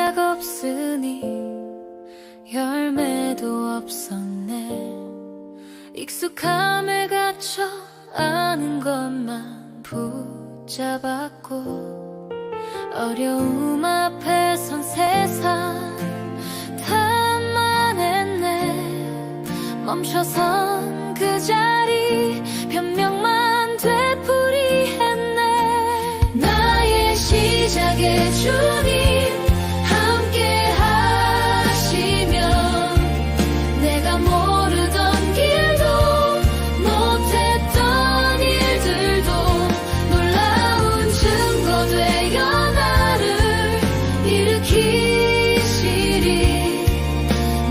씨앗 없으니 열매도 없었네. 익숙함에 갇혀 아는 것만 붙잡았고 어려움 앞에 선 세상 탐만했네. 멈춰선 그 자리 변명만 되풀이했네. 나의 시작에 주님 함께 하시면 내가 모르던 길도 못했던 일들도 놀라운 증거 되어 나를 일으키시리.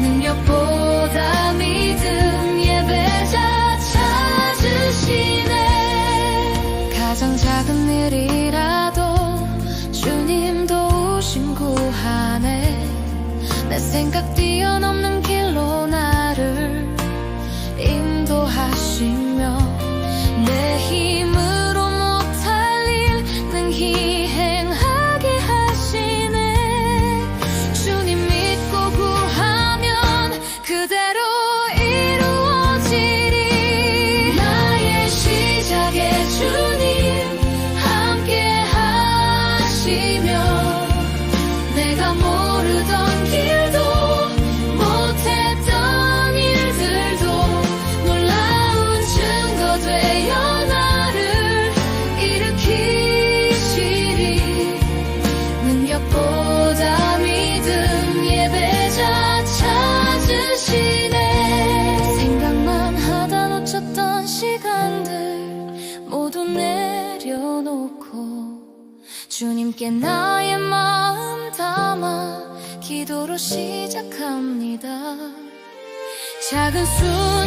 능력보다 믿음 예배자 찾으시네. 가장 작은 일이라도 주님 도우심 구하네. 내 생각 뛰어넘는 길로 나를 인도하시며 내 힘으로 못할 일 능히 행하게 하시네. 주님 믿고 구하면 그대로 이루어지리. 나의 시작에 주님 함께 하시며 내가 모르던 길도 못했던 일들도 놀라운 증거 되어 나를 일으키시리. 능력보다 믿음 예배자 찾으시네. 생각만 하다 놓쳤던 시간들 모두 내려놓고 주님께 나의 마음 담아 기도로 시작합니다. 작은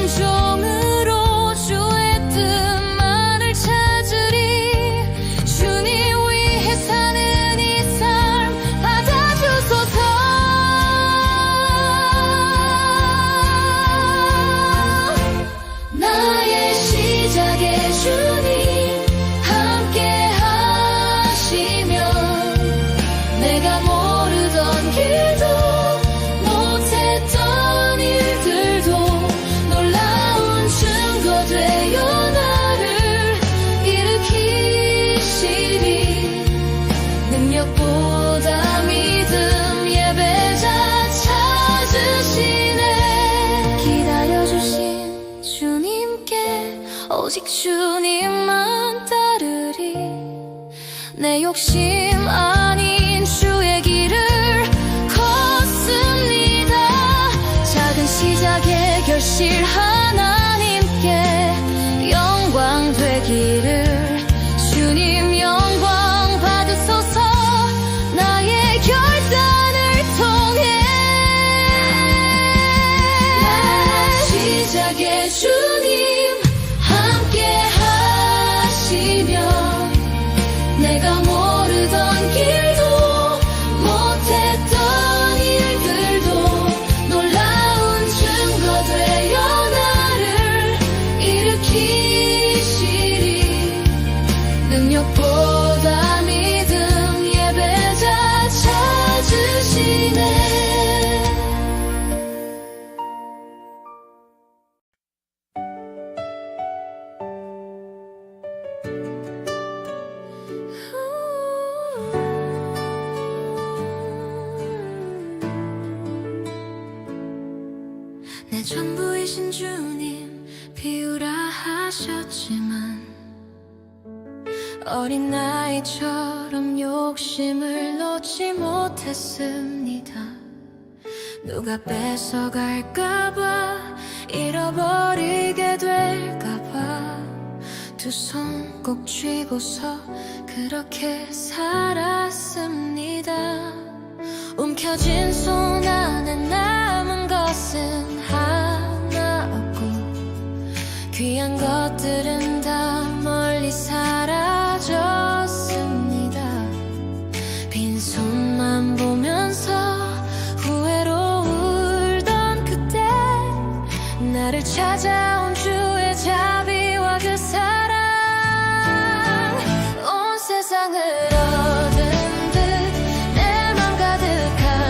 순종으로 주의 뜻만을 찾으리. 주님 위해 사는 이 삶 받아주소서. 나의 시작에 주님 함께 하시며 내가 모르던 길도 못했던 일들도 놀라운 증거 되어 나를 일으키시리. 능력보다 믿음 예배자 찾으시네. 기다려주신 주님께 오직 주님만 따르리. 내 욕심 아닌 주의 길을 걷습니다. 작은 시작에 결실 하나님께 영광 되기를. 주님 영광 받으소서. 나의 결단을 통해 시작에 주님 함께 하시며 내가 모르던 길도 못했던 일들도 놀라운 증거 되어 나를 일으키시리. 능력보다 믿음 예배자 찾으시네. 내 전부이신 주님 비우라 하셨지만 어린아이처럼 욕심을 놓지 못했습니다. 누가 뺏어갈까봐 잃어버리게 될까봐 두 손 꼭 쥐고서 그렇게 살았습니다. 움켜쥔 손 안에 남은 것은 하나 없고 귀한 것들은 다 멀리 사라졌습니다. 빈손만 보면서 후회로 울던 그때 나를 찾아온 주의 자비와 그 사랑 온 세상을 얻은 듯 내 맘 가득한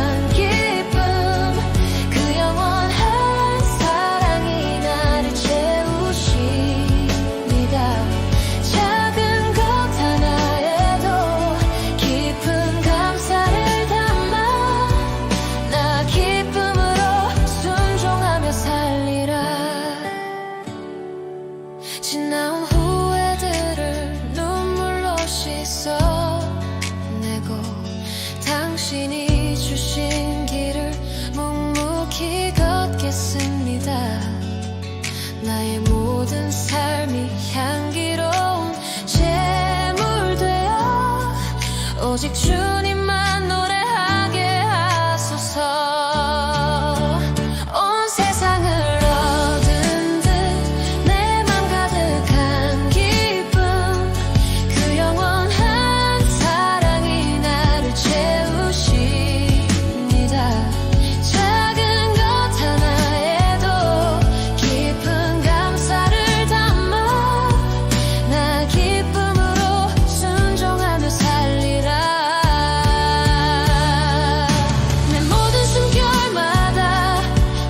주신 길을 묵묵히 걷겠습니다. 나의 모든 삶이 향기로운 제물 되어 오직 주님만 노래하게 하소서. 온 세상을 얻은 듯 내 맘 가득한 기쁨, 그 영원한 사랑이 나를 채우십니다. 작은 것 하나에도 깊은 감사를 담아 나 기쁨으로 순종하며 살리라. 내 모든 숨결마다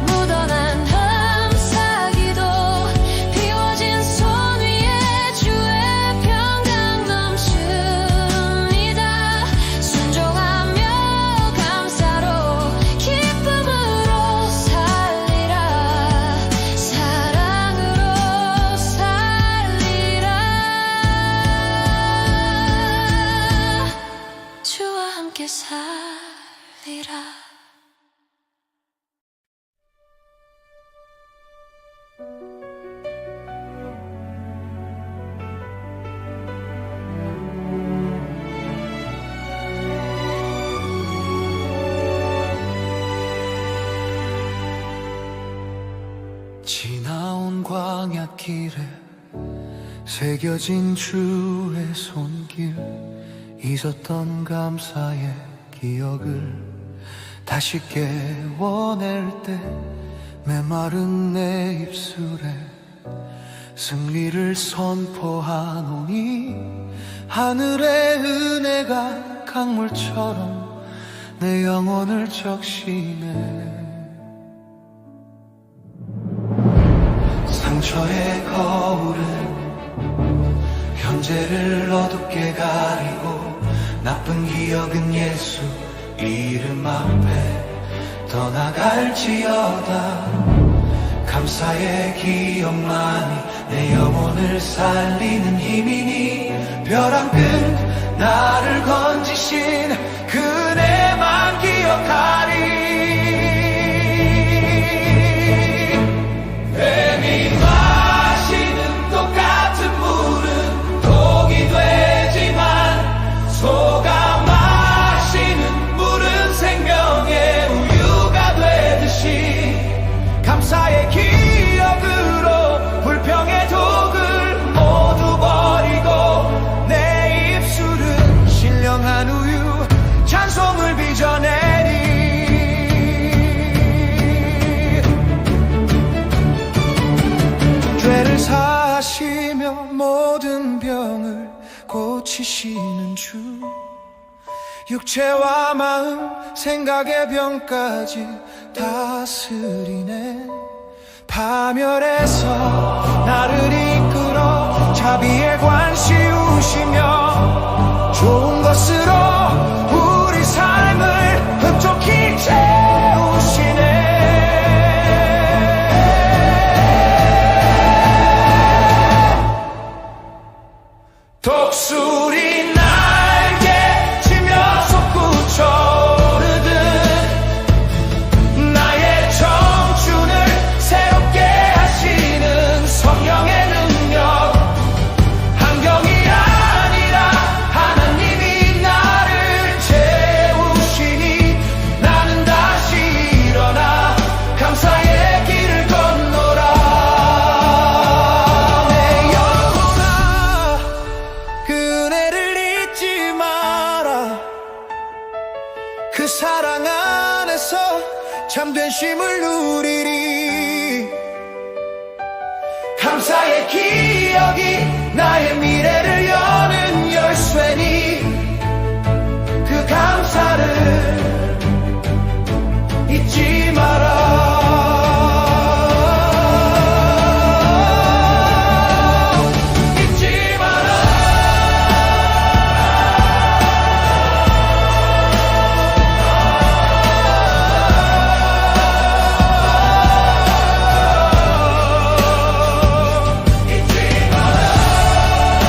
묻어난 감사기도 비워진 손 위에 주의 평강 넘칩니다. 순종하며 감사로 기쁨으로 살리라. 사랑으로 살리라. 주와 함께 살리라. 지나온 광야길에 새겨진 주의 손길, 잊었던 감사의 기억을 다시 깨워낼 때 메마른 내 입술에 승리를 선포하노니 하늘의 은혜가 강물처럼 내 영혼을 적시네. 상처의 거울은 현재를 어둡게 가리고 나쁜 기억은 예수 이름 앞에 떠나갈지어다. 감사의 기억만이 내 영혼을 살리는 힘이니 벼랑 끝 나를 건지신 그네만 기억하리. 뱀이 마시는 똑같은 물은 독이 되지만 소가 마시는 물은 생명의 우유가 되듯이 감사의 기억으로 불평의 독을 모두 버리고 내 입술은 신령한 우유 찬송을 빚어내리. 죄를 사하시며 모든 병을 고치시는 주, 육체와 마음 생각의 병까지 다스리네. 파멸에서 나를 이끌어 자비의 관 씌우시며 좋은 것으로 우리 삶을 흡족히 채우시네. 독수리 날개 치며 솟구쳐 오르듯 나의 청춘을 새롭게 하시는 성령의 능력, 환경이 아니라 하나님이 나를 채우시니 나는 다시 일어나 감사의 길을 건너라. 내 영혼아 그 은혜를 잊지 마라. 그 사랑 안에서 참된 쉼을 누리리. 감사의 기억이 나의 미래를 여는 열쇠니 그 감사를 잊지 마라. 잊지 마라. 잊지 마라.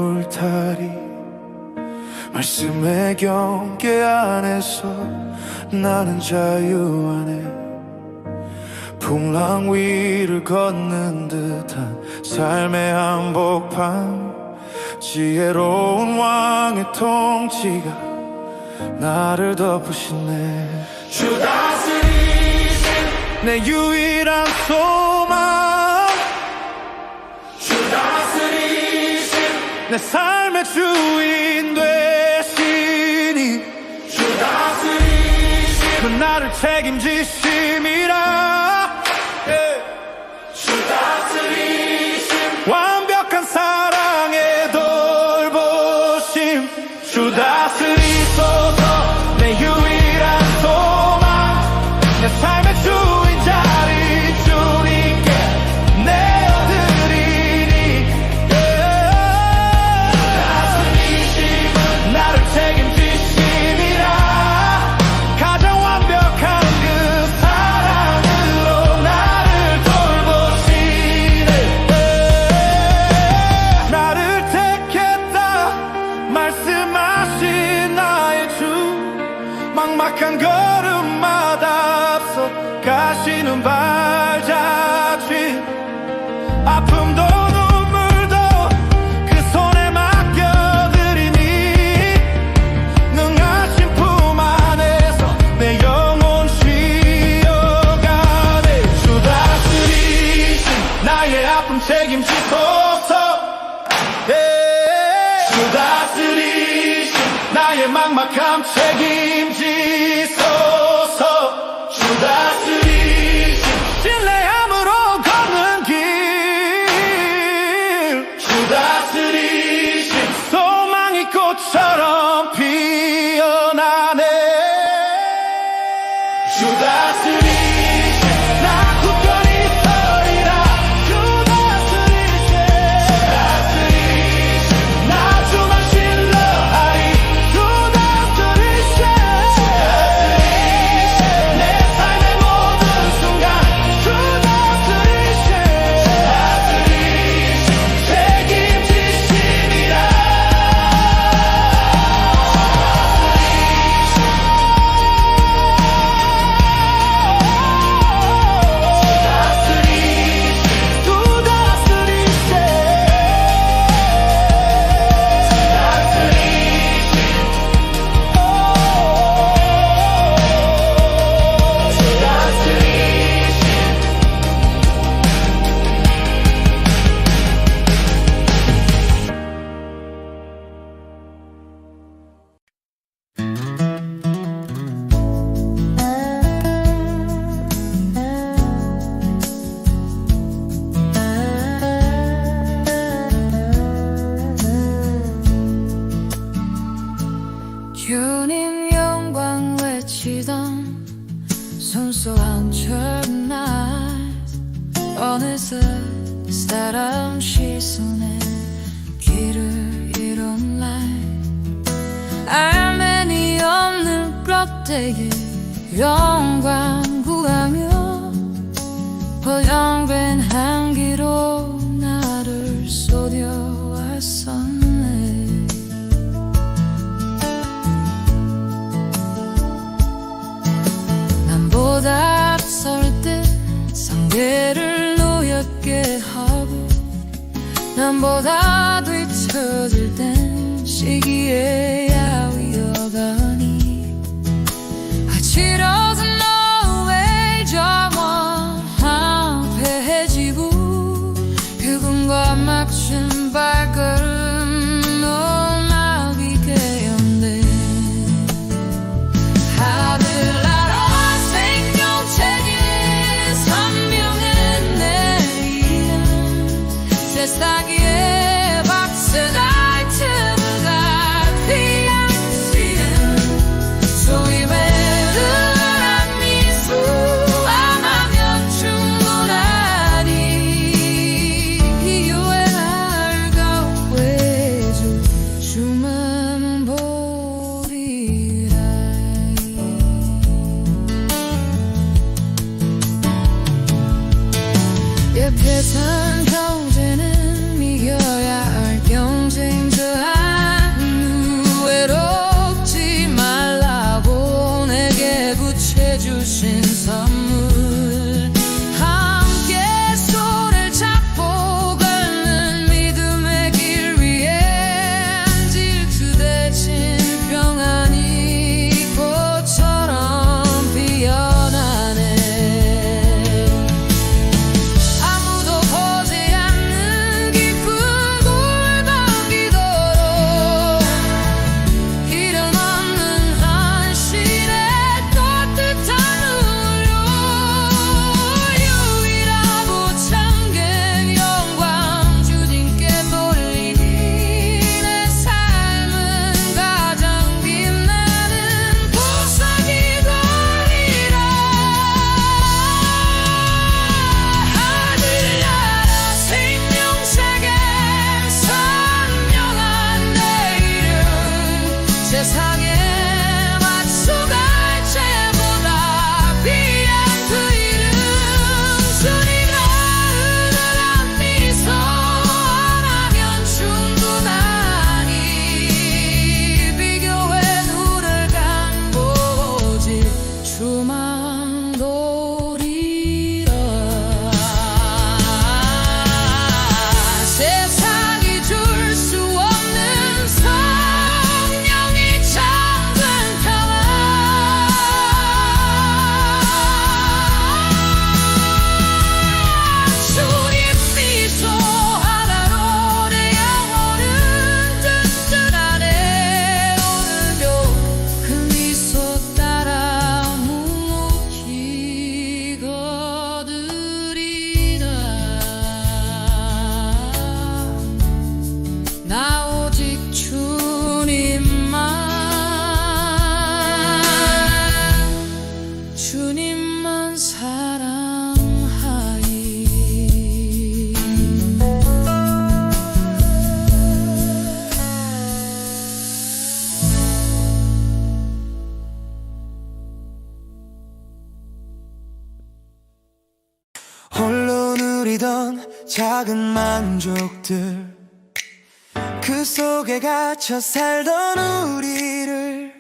울타리 말씀의 경계 안에서 나는 자유 안에 풍랑 위를 걷는 듯한 삶의 한복판 지혜로운 왕의 통치가 나를 덮으시네 주 다스리신 내 유일한 소망 주 다스리신 내 삶의 주인 되시니 주 다스리신 그 나를 책임지심이라 주 다스리신 완벽한 사랑의 돌보심 주 다스리소서 내 유일한 소망 내 삶의 주인자리 주님께 내어드리니 다스리심은 나를 책임지심이라 가장 완벽한 그 사랑으로 나를 돌보시네 나를 택했다 말씀하신 나의 주 막막한 걸음마다 앞서 가시는 발자취 아픔도 눈물도 그 손에 맡겨드리니 능하신 품 안에서 내 영혼 쉬어가네 주 다스리신 나의 아픔 책임지소서 주 다스리신 나의 막막함 책임지소서 주 다스리신 신뢰함으로 걷는 길 주 다스리신 소망이 꽃처럼 피어나네 주 다스리신 나 굳건히 서리라 주 다스리신 나 주만 신뢰하리 주 다스리신 내 삶의 모든 순간 주 다스리신 책임지심이라 주 다스리신 주님 영광 외치던 순수한 첫날 어느새 사람 시선에 길을 잃은 날 알맹이 없는 껍데기 영광 구하며 포장된 향기로 나를 쏟여왔었네 남보다 앞설 때 상대를 노엽게 하고 남보다 뒤처질 땐 시기에 야위어가니 아찔어진 너의 정원 황폐해지고 그분과 맞춘 발걸음 놀라게 깨었네 하늘나라 생명책인 선명한 내일은 세상 위에 박스나이트가 피 누리던 작은 만족들, 그 속에 갇혀 살던 우리를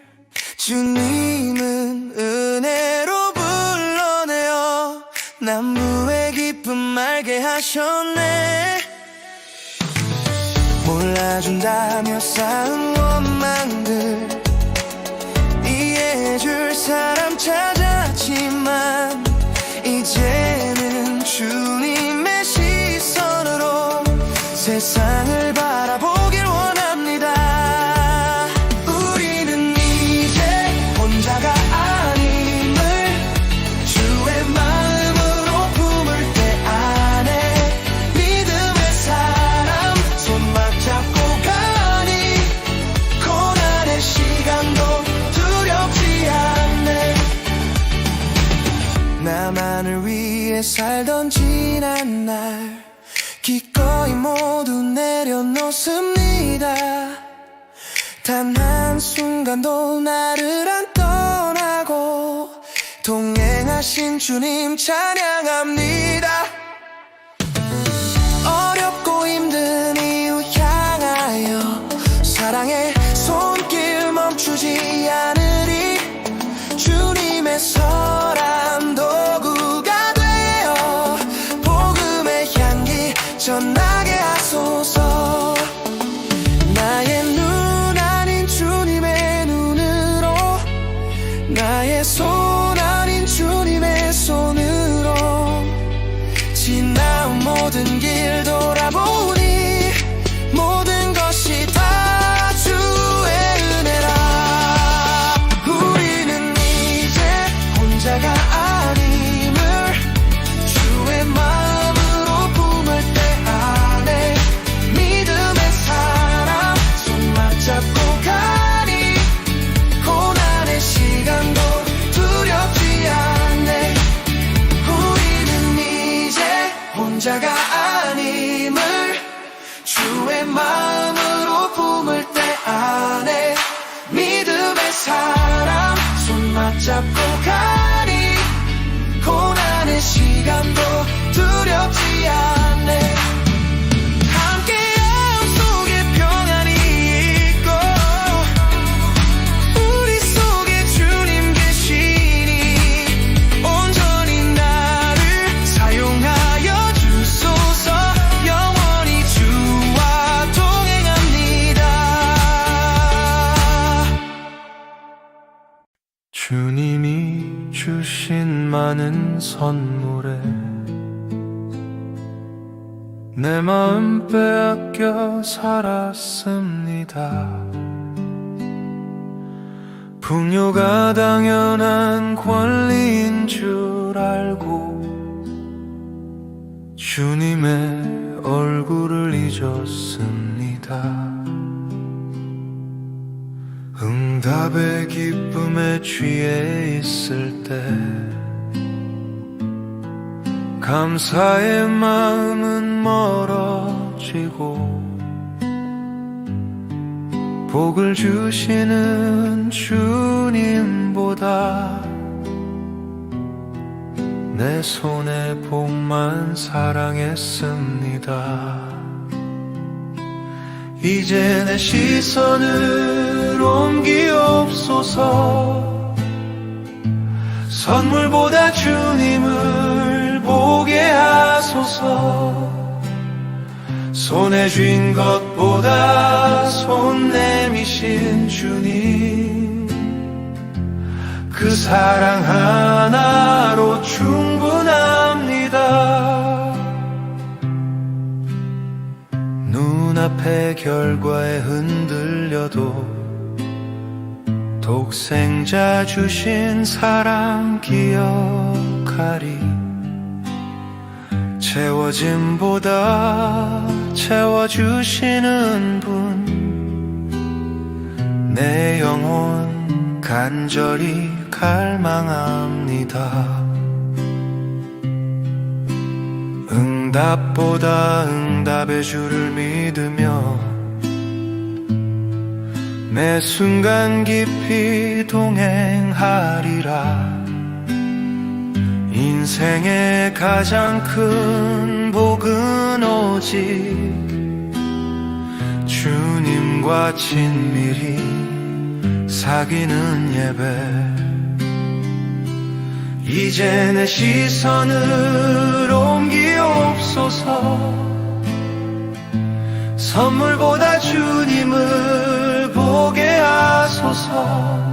주님은 은혜로 불러내어 남부의 기쁨 알게 하셨네. 몰라준다며 쌓은 원망들 이해해줄 사람 찾았지만 이제는 주님의 시선으로 세상을 바라보길 원합니다. 우리는 이제 혼자가 아님을 주의 마음으로 품을 때 안에 믿음의 사람 손 맞잡고 가니 고난의 시간도 두렵지 않네. 나만을 위해 살던 지난 날 기꺼이 모두 내려놓습니다. 단 한순간도 나를 안 떠나고 동행하신 주님 찬양합니다. 어렵고 힘든 이유 향하여 사랑의 손길 멈추지 않으리. 주님의 선한 도구가 되어 복음의 향기 전하게 하소서. 나의 눈 아닌 주님의 눈으로, 나의 손 아닌 주님의 손으로 지나온 모든 길 돌아보니 모든 것이 다 주의 은혜라. 우리는 이제 혼자가 아님을 주의 마음으로 품을 때 안에 믿음의 사람 손 맞잡고 가니 고난의 시간도 두렵지 않네. 우리는 이제 혼자가 아님을 주의 마음으로 품을 때 안에 믿음의 사람 손 맞잡고 가니 고난의 시간도 두렵지 않네. 함께 약속의 평안이 있고 우리 속에 주님 계시니 온전히 나를 사용하여 주소서. 영원히 주와 동행합니다. 주님이 주신 많은 선물에 내 마음 빼앗겨 살았습니다. 풍요가 당연한 권리인 줄 알고 주님의 얼굴을 잊었습니다. 응답의 기쁨에 취해 있을 때 감사의 마음은 멀어지고 복을 주시는 주님보다 내 손에 복만 사랑했습니다. 이제 내 시선을 옮기옵소서. 선물보다 주님을 보게 하소서. 손에 쥔 것보다 손 내미신 주님, 그 사랑 하나로 충분합니다. 눈앞의 결과에 흔들려도 독생자 주신 사랑 기억하리. 채워짐보다 채워주시는 분, 내 영혼 간절히 갈망합니다. 응답보다 응답의 주를 믿으며 매 순간 깊이 동행하리라. 인생의 가장 큰 복은 오직 주님과 친밀히 사귀는 예배. 이제 내 시선을 옮기옵소서. 선물보다 주님을 보게 하소서.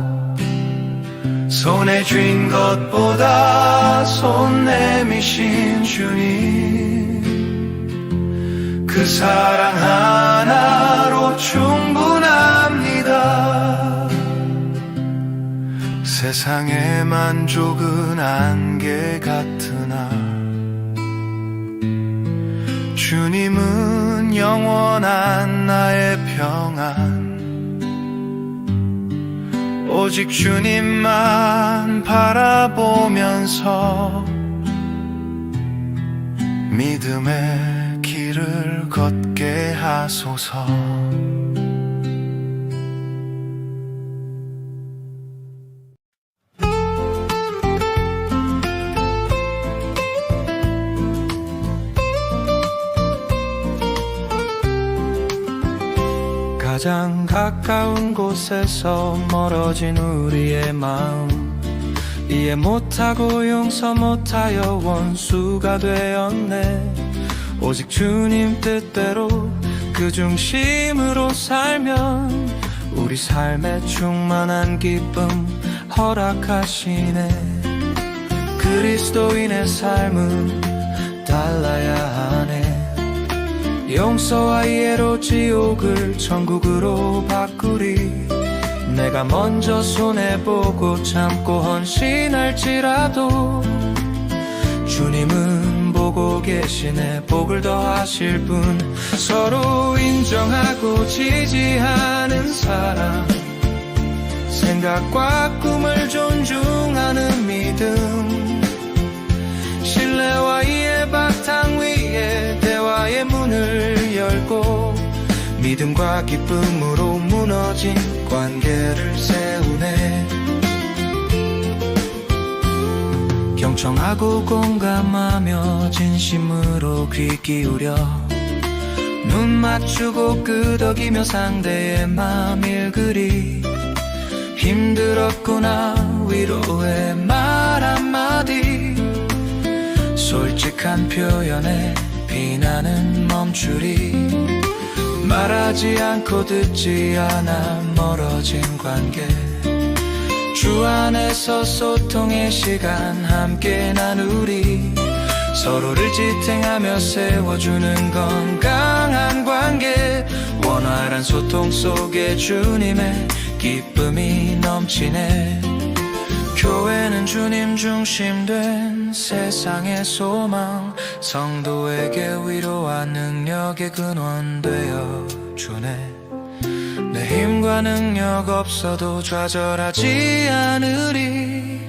손에 쥔 것보다 손 내미신 주님, 그 사랑 하나로 충분합니다. 세상의 만족은 안개 같으나 주님은 영원한 나의 평안. 오직 주님만 바라보면서 믿음의 길을 걷게 하소서. 가장 가까운 곳에서 멀어진 우리의 마음, 이해 못하고 용서 못하여 원수가 되었네. 오직 주님 뜻대로 그 중심으로 살면 우리 삶에 충만한 기쁨 허락하시네. 그리스도인의 삶은 달라야 하네. 용서와 이해로 지옥을 천국으로 바꾸리. 내가 먼저 손해보고 참고 헌신할지라도 주님은 보고 계시네. 복을 더하실 분. 서로 인정하고 지지하는 사랑, 생각과 꿈을 존중하는 믿음, 신뢰와 이해 바탕 위에 대화의 문을 열고 믿음과 기쁨으로 무너진 관계를 세우네. 경청하고 공감하며 진심으로 귀 기울여 눈 맞추고 끄덕이며 상대의 맘 읽으리. 힘들었구나 위로의 말 한마디, 솔직한 표현에 비난은 멈추리. 말하지 않고 듣지 않아 멀어진 관계, 주 안에서 소통의 시간 함께 나누리. 서로를 지탱하며 세워주는 건강한 관계, 원활한 소통 속에 주님의 기쁨이 넘치네. 교회는 주님 중심된 세상의 소망, 성도에게 위로와 능력의 근원 되어 주네. 내 힘과 능력 없어도 좌절하지 않으리.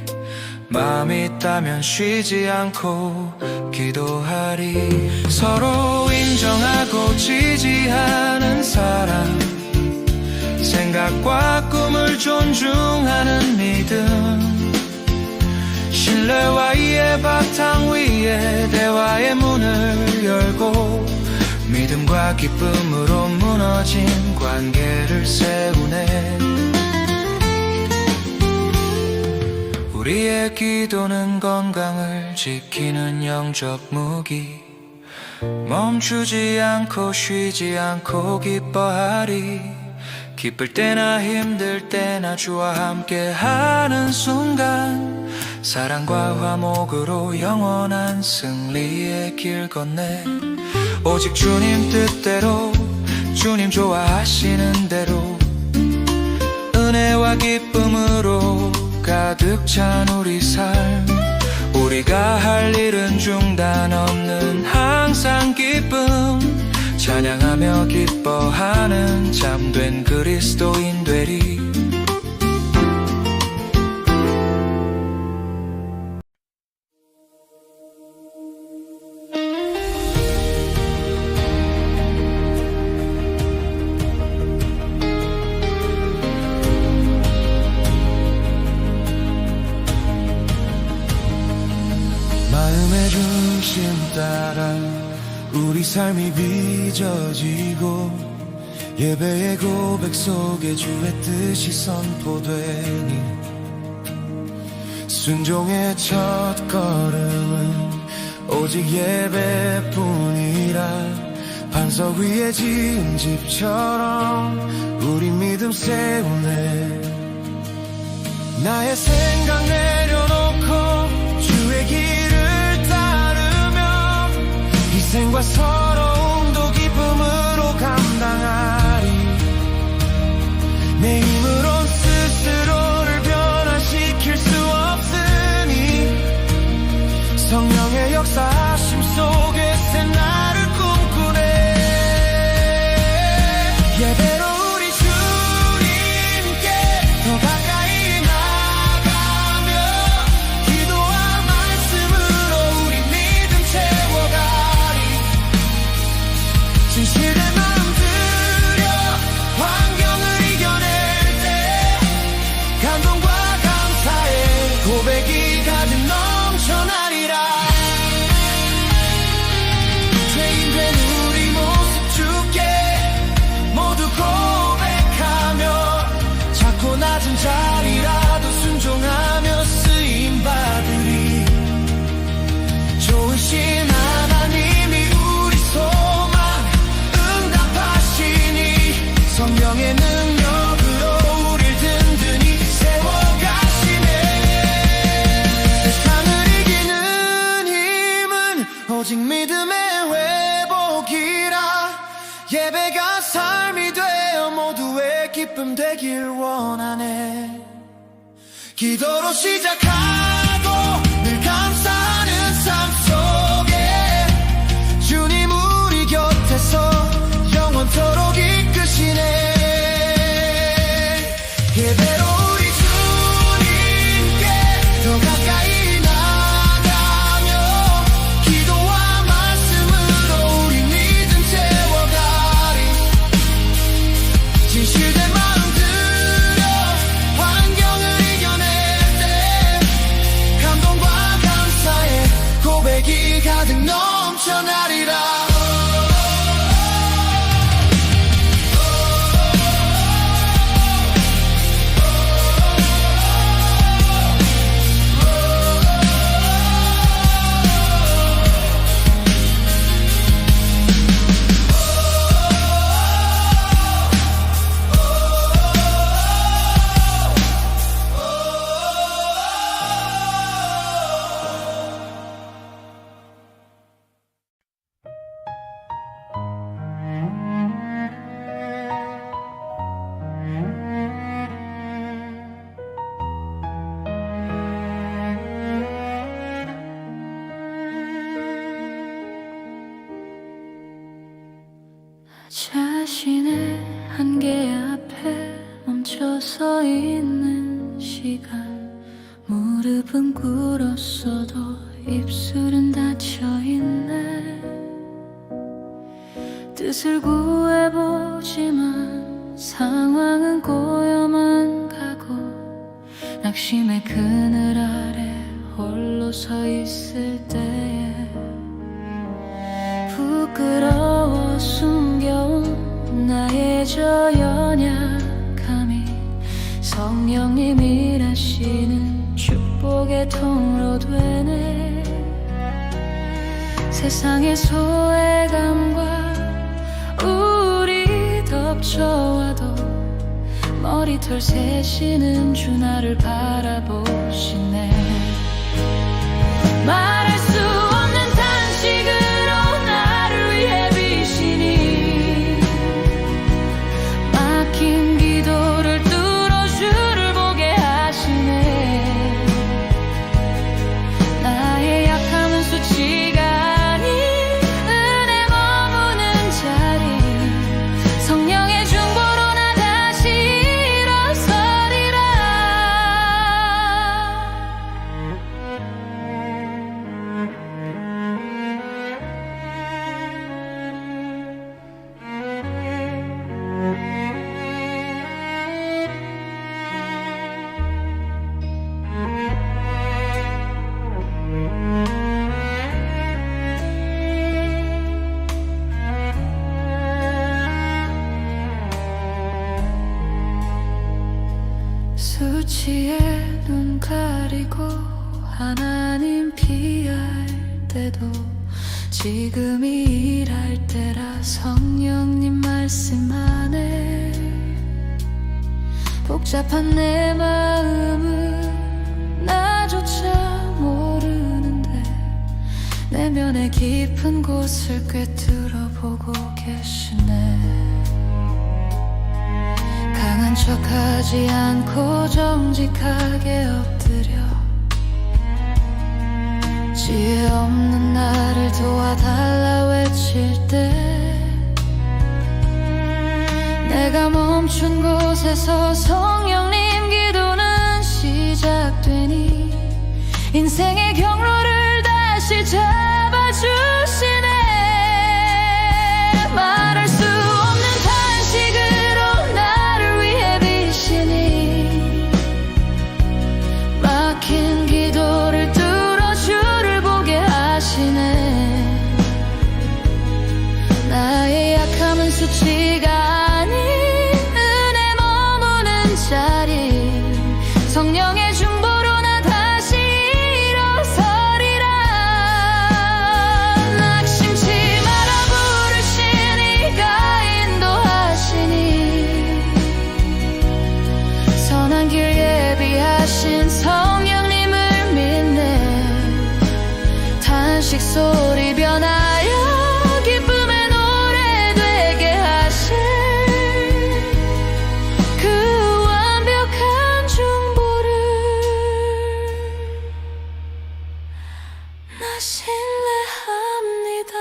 마음 있다면 쉬지 않고 기도하리. 서로 인정하고 지지하는 사랑, 생각과 꿈을 존중하는 믿음, 신뢰와 이해 바탕 위에 대화의 문을 열고 믿음과 기쁨으로 무너진 관계를 세우네. 우리의 기도는 건강을 지키는 영적 무기, 멈추지 않고 쉬지 않고 기뻐하리. 기쁠 때나 힘들 때나 주와 함께하는 순간, 사랑과 화목으로 영원한 승리의 길 건네. 오직 주님 뜻대로 주님 좋아하시는 대로 은혜와 기쁨으로 가득 찬 우리 삶, 우리가 할 일은 중단 없는 항상 기쁨, 찬양하며 기뻐하는 참된 그리스도인 되리. 마음의 중심 따라 우리 삶이 빚어지고 예배의 고백 속에 주의 뜻이 선포되니 순종의 첫 걸음은 오직 예배뿐이라 반석 위에 지은 집처럼 우리 믿음 세우네. 나의 생각 내려놓고 주의 길을 따르며 희생과 서러움도 기쁨으로 감당하리. 내 힘으론 스스로를 변화시킬 수 없으니 성령의 역사하심 속에 새 나를 꿈꾸네. 예배로 우리 주님께 더 가까이 나가며 기도와 말씀으로 우리 믿음 채워가리. 진실된 마음 들여 환경을 이겨낼 때 감동과 감사의 고백이 가득 넘쳐나리라. 죄인 된 우리 모습 주께 모두 고백하며 작고 낮은 자리라도 순종하며 쓰임받으리. 좋으신 하나님이 우리 소망 응답하시니 성령의 능력으로 우릴 든든히 세워가시네. 세상을 이기는 힘은 오직 믿음의 회복이라. 예배가 삶이 되어 모두의 기쁨 되길 원하네. 기도로 시작하고 늘 감사하는 삶 속에 주님 우리 곁에서 영원토록 이끄시네. 예배로 우리 주님께 더 가까이 나가며 기도와 말씀으로 우리 믿음 채워가리. 진실된 마음 들여 환경을 이겨낼 때 감동과 감사의 고백이 가득 넘쳐나리라. 자신의 한계 앞에 멈춰서 있는 시간. 무릎은 꿇었어도 입술은 닫혀있네. 뜻을 구해보지만 상황은 꼬여만 가고 낙심의 그늘 아래 홀로 서 있을 때에 부끄러워 숨겨온 나의 저 연약함이 성령님 일하시는 축복의 통로 되네. 세상의 소외감과 우리 덮쳐와도 머리털 세시는 주 나를 바라보시네. 말할 수 없는 탄식으로 나를 위해 비시니 막힌 기도를 뚫어 주를 보게 하시네. 나의 약함은 수치가 아닌 은혜 머무는 자리. 성령의 중보로 나 다시 일어서리라. 수치에 눈 가리고 하나님 피할 때도 지금이 일할 때라 성령님 말씀하네. 복잡한 내 마음은 나조차 모르는데 내면의 깊은 곳을 꿰뚫어보고 계시네. 강한 척하지 않고 정직하게 엎드려 지혜 없는 나를 도와달라 외칠 때 내가 멈춘 곳에서 성령님 기도는 시작되니 인생의 경로를 다시 잡아주시네. 말할 수 없는 탄식으로 나를 위해 비시니 막힌 기도를 뚫어 주를 보게 하시네. 나의 약함은 수치가 아닌 은혜 머무는 자리 성령의 중보로 나 다시 일어서리라. 낙심치 마라 부르시니가 인도하시니 선한 길 예비하신 성령님을 믿네. 탄식 소리 변하여 기쁨의 노래 되게 하실 그 완벽한 중보를 나 신뢰합니다.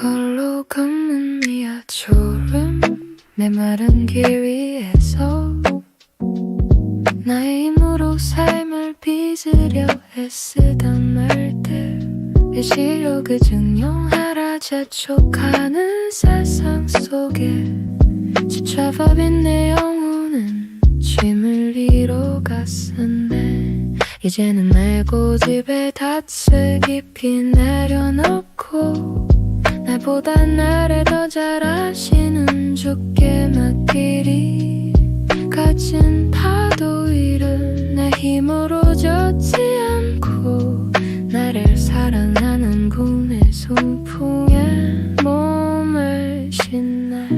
홀로 걷는 이야 졸음 메마른 길 위에서 나의 힘으로 삶을 빚으려 애쓰던 말들 의지력을 증명하라 재촉하는 세상 속에 지쳐버린 내 영혼은 짐을 이뤄 갔었네. 이제는 내 고집에 닻을 깊이 내려놓고 나보다 나를 더 잘 아시는 주께 맡기리. 가진 파도 위를 내 힘으로 젓지 않고 나를 사랑하는 분의 손풍에 몸을 싣네.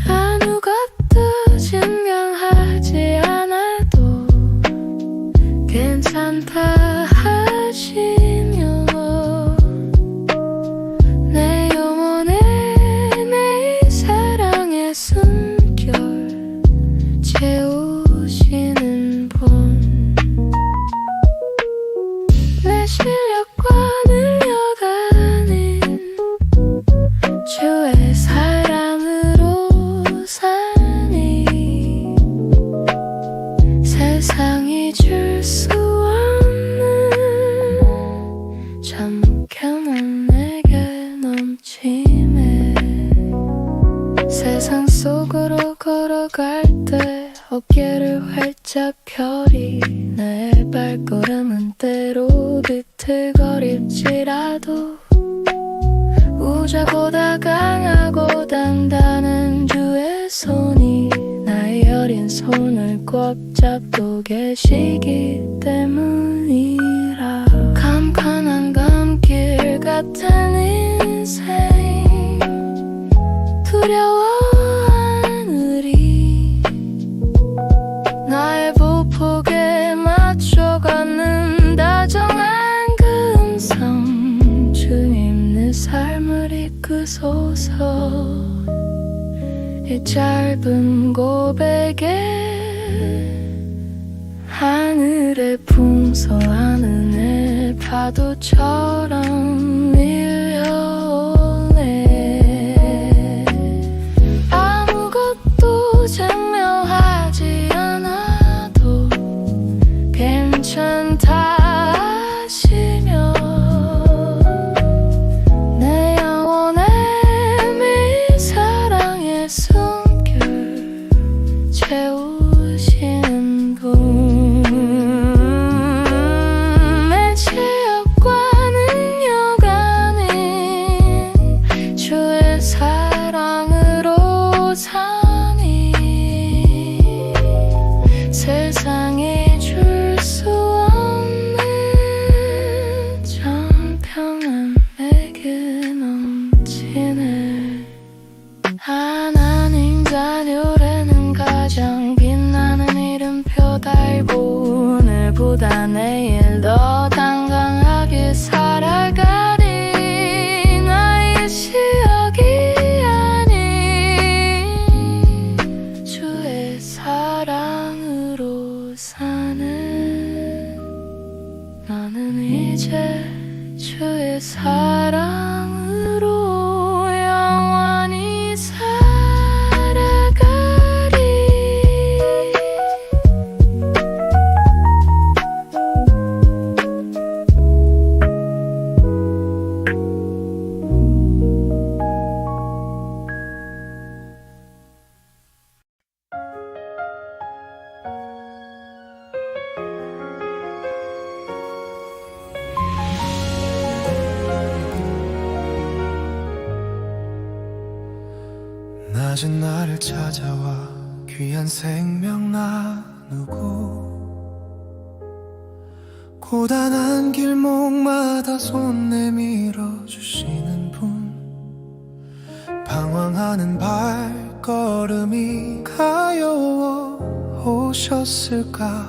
아무것도 증명하지 않아도 괜찮다 하시며 내 영혼에 내 사랑의 숨결 채우시는 분. 내 실력과 늘려가는 주의 사랑으로 사니 세상이 줄 수 없는 잠깐만 내게 넘침에 세상 속으로 걸어갈 때 어깨를 활짝 펴리. 내 발걸음은 때로 비틀거릴지라도 우자보다 강하고 단단한 주의 손이 나의 여린 손을 꽉 잡고 계시기 때문이라. 캄캄한 감길 같은 인생 두려워한 우리 나의 보폭에 맞춰가는 다정한 그 음성 주님 내 삶을 이끄소서. 이 짧은 고백에 하늘의 풍성한 은혜 파도처럼 밀려오네. 아무것도 증명하지 이제 주의 사랑으로 영원히 살아가리. 낮은 나를 찾아와 귀한 생명 나누고 고단한 길목마다 손 내밀어 주시는 분 방황하는 발걸음이 가여워 오셨을까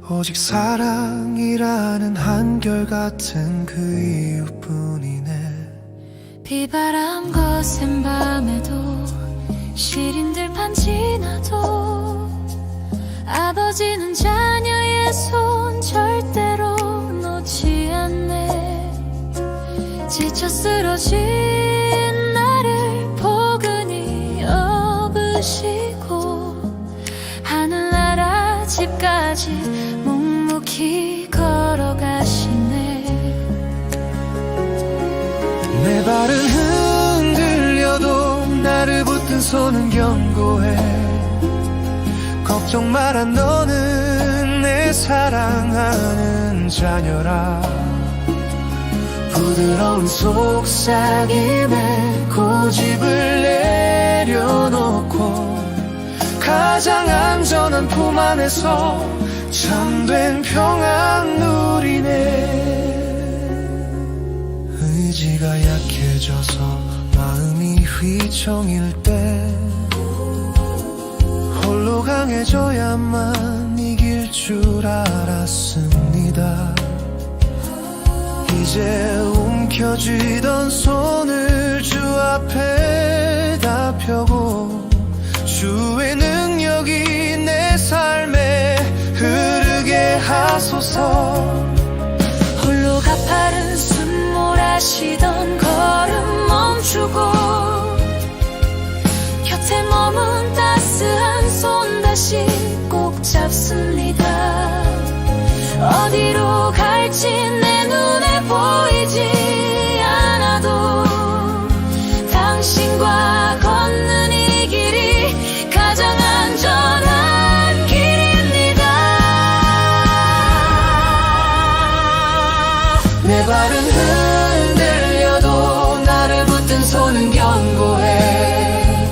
오직 사랑이라는 한결같은 그 이유뿐이네 비바람 거센 밤에도 시린 들판 지나도 아버지는 자녀의 손 절대로 놓지 않네. 지쳐 쓰러진 나를 포근히 업으시고 하늘나라 집까지 묵묵히 걸어가시네. 내 발은 흔들려도 나를 붙든 손은 견고해 걱정 마라 너는 내 사랑하는 자녀라 부드러운 속삭임에 고집을 내려놓고 가장 안전한 품 안에서 참된 평안 누리네 의지가 약해져서 마음이 휘청일 때 홀로 강해져야만 이길 줄 알았습니다 이제 움켜쥐던 손을 주 앞에 다 펴고 주의 능력이 내 삶에 흐르게 하소서 홀로 가파른 숨 몰아쉬던 걸음 멈추고 곁에 머문 따스한 손 다시 꼭 잡습니다 어디로 갈지 내 눈에 보이지 않아도 당신과 걷는 이 길이 가장 안전한 길입니다 내 발은 흔들려도 나를 붙든 손은 견고해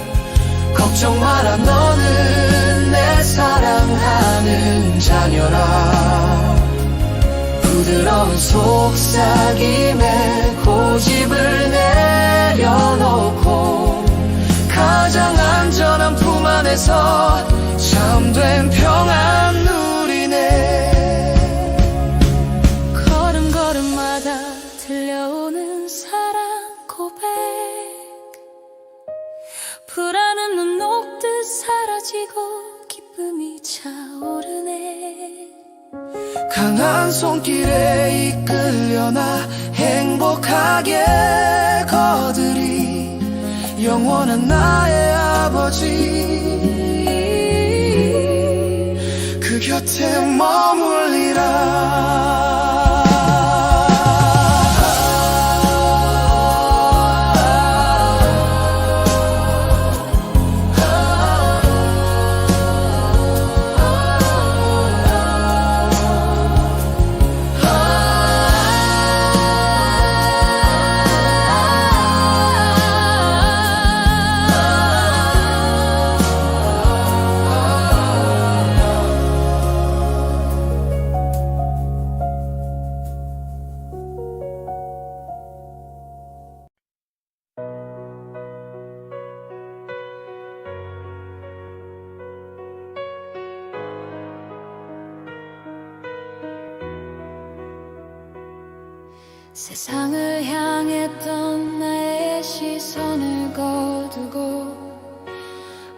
걱정 마라 너는 내 사랑하는 자녀라 부드러운 속삭임에 고집을 내려놓고 가장 안전한 품 안에서 참된 평안 누리네 걸음걸음마다 들려오는 사랑 고백 불안은 눈 녹듯 사라지고 기쁨이 차오르네 강한 손길에 이끌려 나 행복하게 거들이 영원한 나의 아버지 그 곁에 머물리라 세상을 향했던 나의 시선을 거두고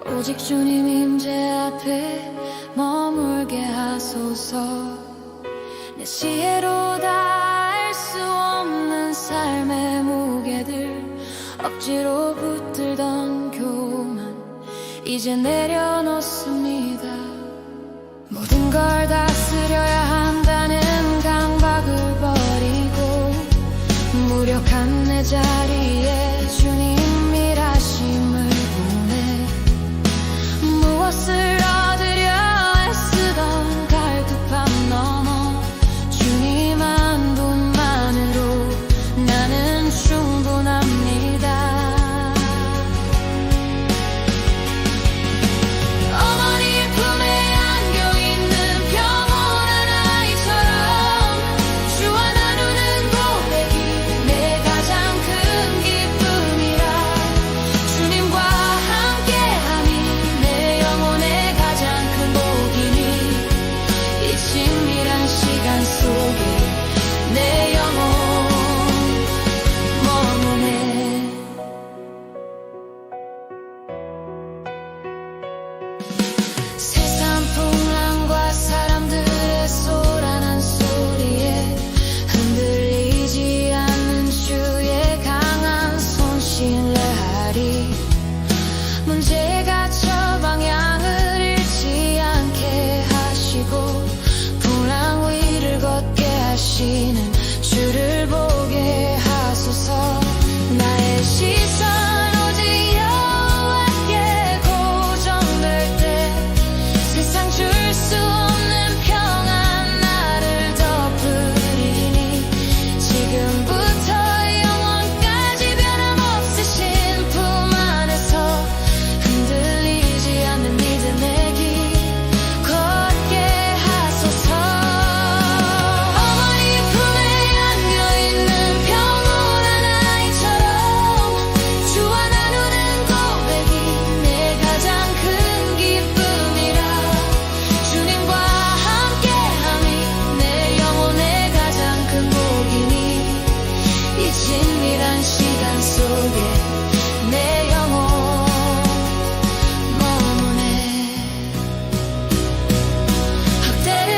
오직 주님 임재 앞에 머물게 하소서 내 지혜로 다 알 수 없는 삶의 무게들 억지로 붙들던 교만 이제 내려놓습니다. 모든 걸 다스려야 한다는 강박을 버리고 무력한 내 자리에 주님 일하심을 보내 무엇을 얻으려 애쓰던 갈급함 넘어 주님 한 분만으로 나는 충분합니다. 어머니 품에 안겨있는 평온한 아이처럼 주와 나누는 고백이 내 가장 큰 기쁨이라 주님과 함께함이 내 영혼의 가장 큰 복이니 이 친밀한 시간 속에 내 영혼 머무네. 세상 풍랑과 사람들의 소란한 소리에 흔들리지 않는 주의 강한 손 신뢰하리. 문제가 저 방향을 잃지 않게 하시고 풍랑 위를 걷게 하시는 주를 보게 하소서. 나의 시선 오직 여호와께 고정될 때 세상 줄 수 없는 평안 나를 덮으리니 지금부터 영원까지 변함없으신 품 안에서 흔들리지 않는 믿음의 길 걷게 하소서. 어머니 품에 안겨있는 평온한 아이처럼 주와 나누는 고백이 내 가장 큰 기쁨이라 주님과 함께함이 내 영혼의 가장 큰 복이니 이 친밀한 시간 속에 내 영혼 머무네. 학대를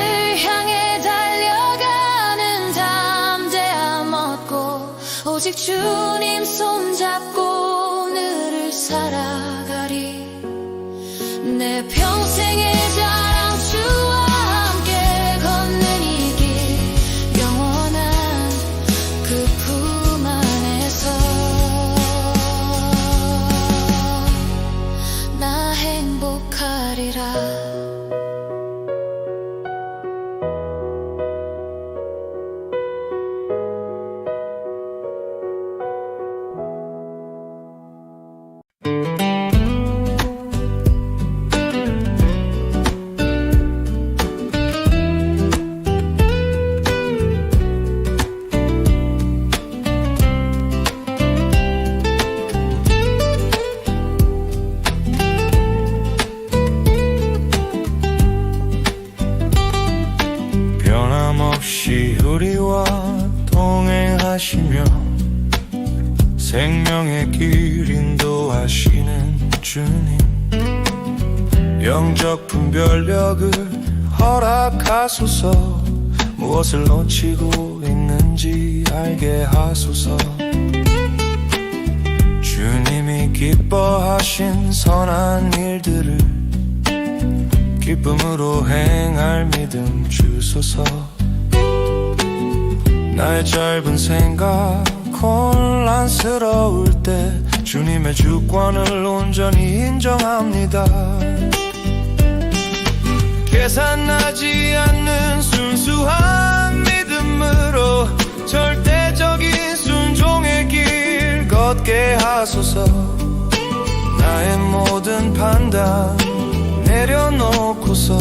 향해 달려가는 담대함 얻고 오직 주님 손잡고 늘을 살아가리. 내 평생의 자랑 주와 함께 걷는 이 길 영원한 그 품 안에서 나 행복하리라. 변함없이 우리와 동행하시며 생명의 길 인도하시는 주님, 영적 분별력을 허락하소서. 무엇을 놓치고 있는지 알게 하소서. 주님이 기뻐하신 선한 일들을 기쁨으로 행할 믿음 주소서. 나의 짧은 생각 혼란스러울 때 주님의 주권을 온전히 인정합니다. 계산나지 않는 순수한 믿음으로 절대적인 순종의 길 걷게 하소서. 나의 모든 판단 내려놓고서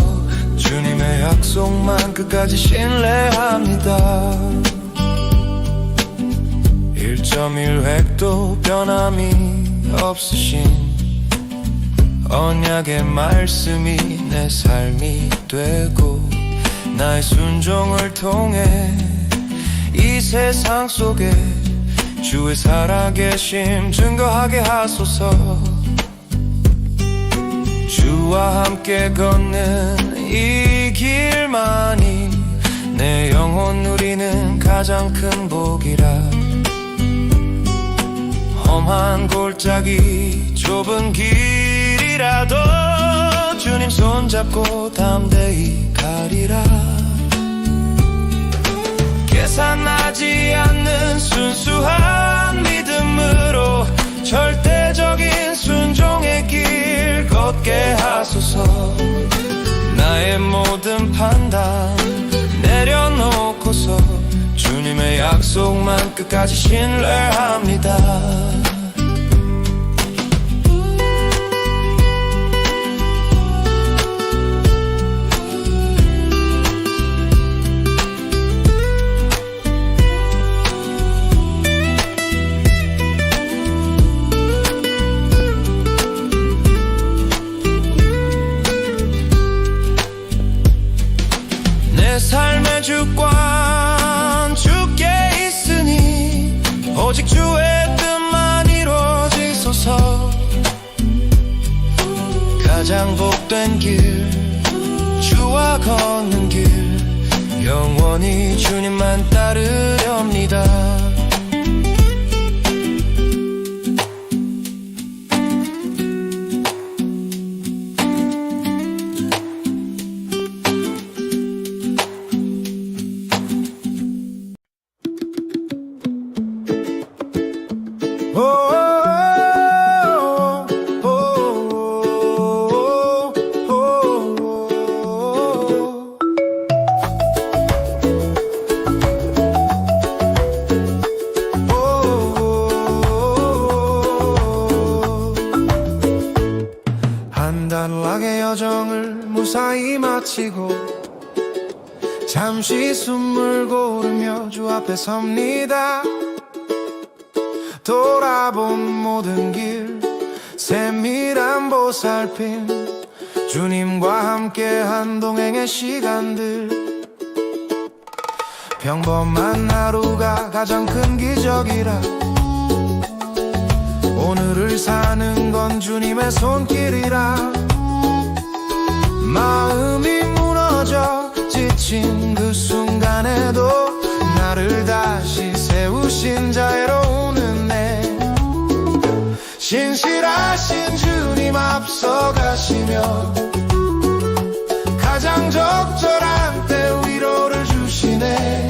주님의 약속만 끝까지 신뢰합니다. 1.1획도 변함이 없으신 언약의 말씀이 내 삶이 되고 나의 순종을 통해 이 세상 속에 주의 살아계심 증거하게 하소서. 주와 함께 걷는 이 길만이 내 영혼 누리는 가장 큰 복이라. 험한 골짜기 좁은 길이라도 주님 손잡고 담대히 가리라. 계산하지 않는 순수한 믿음으로 절대적인 순종의 길 걷게 하소서. 나의 모든 판단 내려놓고서 주님의 약속만 끝까지 신뢰합니다. 내 삶의 주권 주께 있으니 오직 주의 뜻만 이루어지소서. 가장 복된 길 주와 걷는 길 영원히 주님만 따르렵니다. 한단락의 여정을 무사히 마치고 잠시 숨을 고르며 주 앞에 섭니다. 돌아본 모든 길 세밀한 보살핌 주님과 함께한 동행의 시간들. 평범한 하루가 가장 큰 기적이라. 오늘을 사는 건 주님의 손길이라. 마음이 무너져 지친 그 순간에도 나를 다시 세우신 자애로 우는네. 신실하신 주님 앞서가시며 가장 적절한 때 위로를 주시네.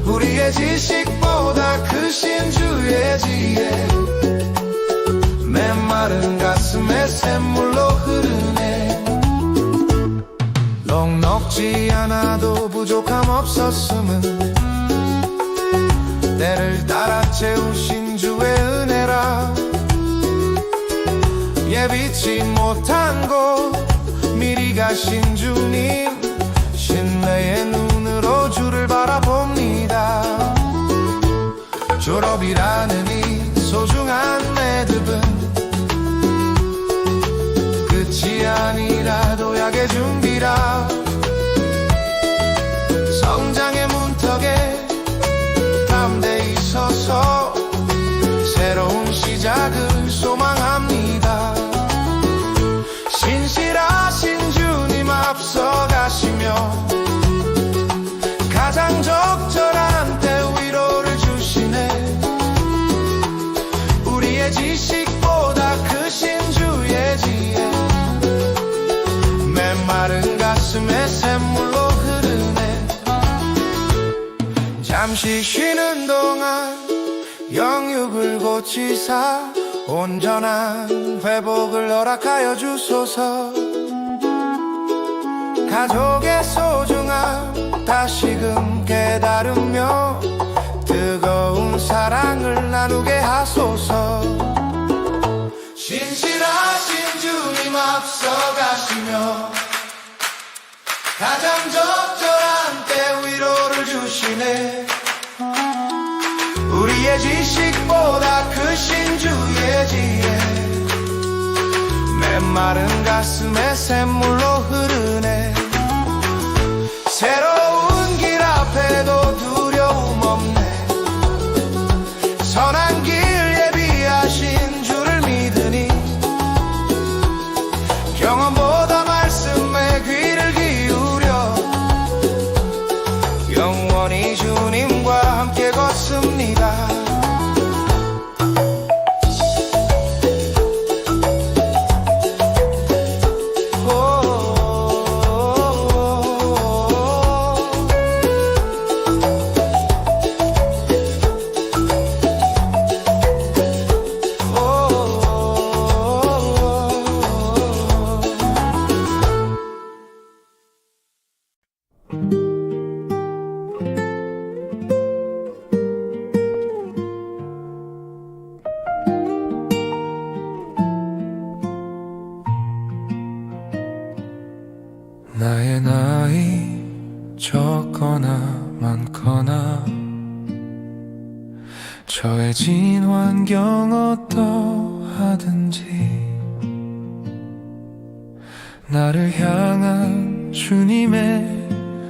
우리의 지식보다 크신 주의 지혜 메마른 가슴에 샘물로 흐르네. 넉넉지 않아도 부족함 없었음은 때를 따라 채우신 주의 은혜라. 예비치 못한 곳 미리 가신 주님 신뢰의 눈으로 주를 바라봅니다. 졸업이라는 이 소중한 매듭은 끝이 아니라 도약의 준비라. 성장의 문턱에 담대히 서서 새로운 시작을 소망합니다. 신실하신 주님 앞서가시며 가장 적절한 때 위로를 주시네. 우리의 지식보다 크신 주의 지혜 메마른 가슴에 샘물로 흐르네. 잠시 쉬는 동안 영육을 고치사 온전한 회복을 허락하여 주소서. 가족의 소중함 다시금 깨달으며 뜨거운 사랑을 나누게 하소서. 신실하신 주님 앞서가시며 가장 적절한 때 위로를 주시네. 우리의 지식보다 크신 주의 지혜 메마른 가슴에 샘물로 흐르네. 새로운 길 앞에도 두려움 없네. 선한 길 예비하신 주를 믿으니 경험보다 말씀에 귀를 기울여 나의 나이 적거나 많거나 처해진 환경 어떠하든지 나를 향한 주님의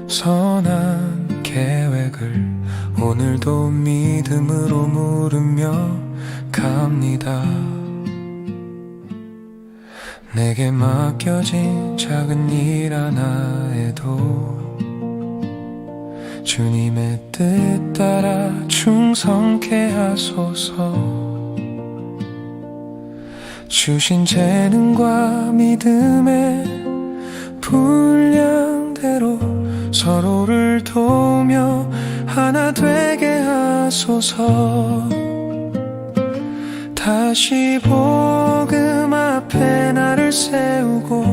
선한 계획을 오늘도 믿음으로 물으며 갑니다. 내게 맡겨진 작은 일 하나에도 주님의 뜻 따라 충성케 하소서. 주신 재능과 믿음의 분량대로 서로를 도우며 하나 되게 하소서. 다시 복음 앞에 나를 세우고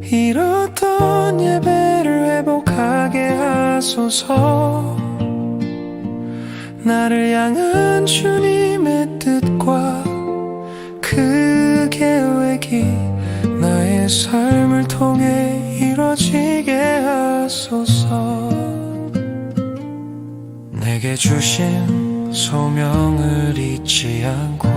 잃었던 예배를 회복하게 하소서. 나를 향한 주님의 뜻과 그 계획이 나의 삶을 통해 이루어지게 하소서. 내게 주신 소명을 잊지 않고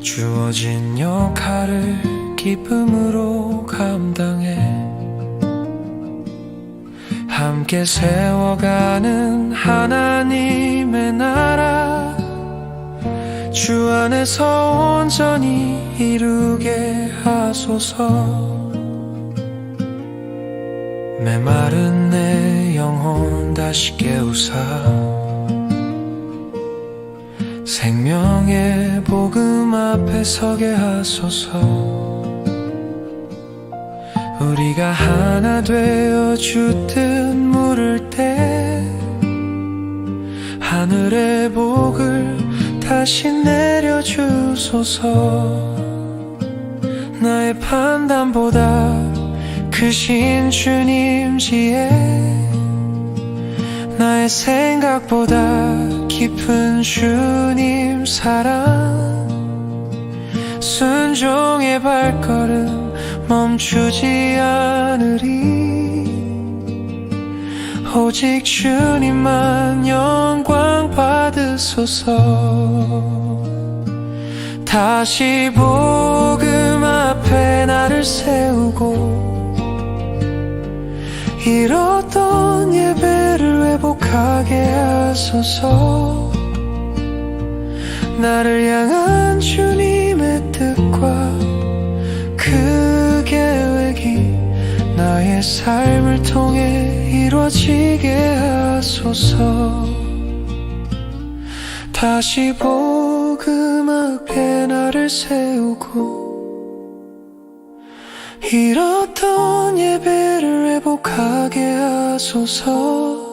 주어진 역할을 기쁨으로 감당해 함께 세워가는 하나님의 나라 주 안에서 온전히 이루게 하소서. 메마른 내 영혼 다시 깨우사 생명의 복음 앞에 서게 하소서. 우리가 하나 되어 주 뜻 물을 때 하늘의 복을 다시 내려주소서. 나의 판단보다 크신 주님 지혜 나의 생각보다 깊은 주님 사랑 순종의 발걸음 멈추지 않으리. 오직 주님만 영광 받으소서. 다시 복음 앞에 나를 세우고 잃었던 예배를 회복하게 하소서. 나를 향한 주님의 뜻과 그 계획이 나의 삶을 통해 이루어지게 하소서. 다시 복음 앞에 나를 세우고 잃었던 예배를 회복하게 하소서.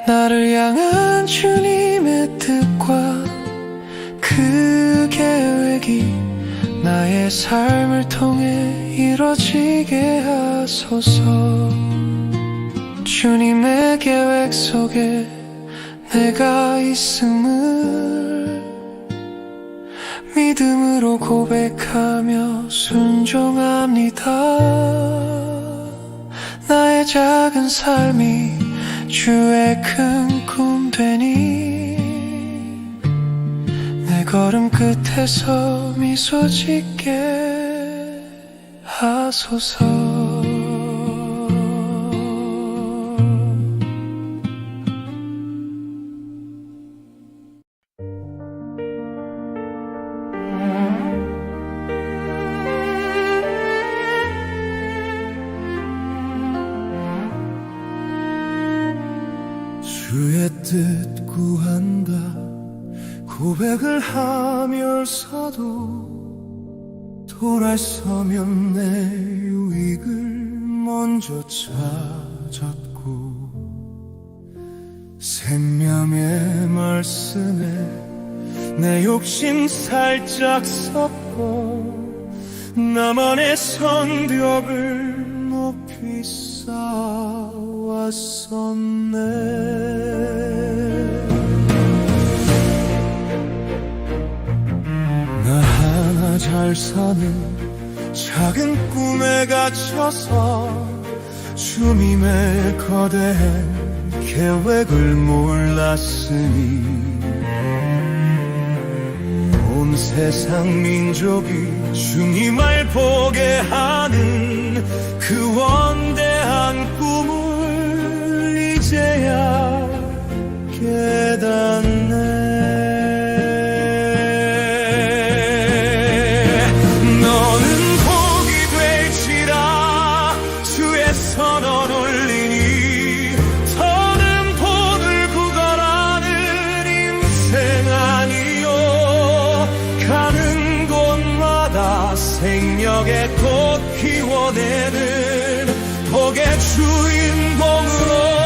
나를 향한 주님의 뜻과 그 계획이 나의 삶을 통해 이루어지게 하소서. 주님의 계획 속에 내가 있음을 믿음으로 고백하며 순종합니다. 나의 작은 삶이 주의 큰 꿈 되니 내 걸음 끝에서 미소 짓게 하소서. 주의 뜻 구한다 고백을 하면서도 돌아서면 내 유익을 먼저 찾았고 생명의 말씀에 내 욕심 살짝 섞고 나만의 성벽을 높이 쌓아왔었네. 나 하나 잘 사는 작은 꿈에 갇혀서 주님의 거대한 계획을 몰랐으니 온 세상 민족이 주님을 보게 하는 그 원대한 꿈을 이제야 깨닫네. 너는 복이 될지라 주의 선언 올리니 더는 돈을 구걸하는 인생 아니요 가는 곳마다 생명의 꽃 피워내는 복의 주인공으로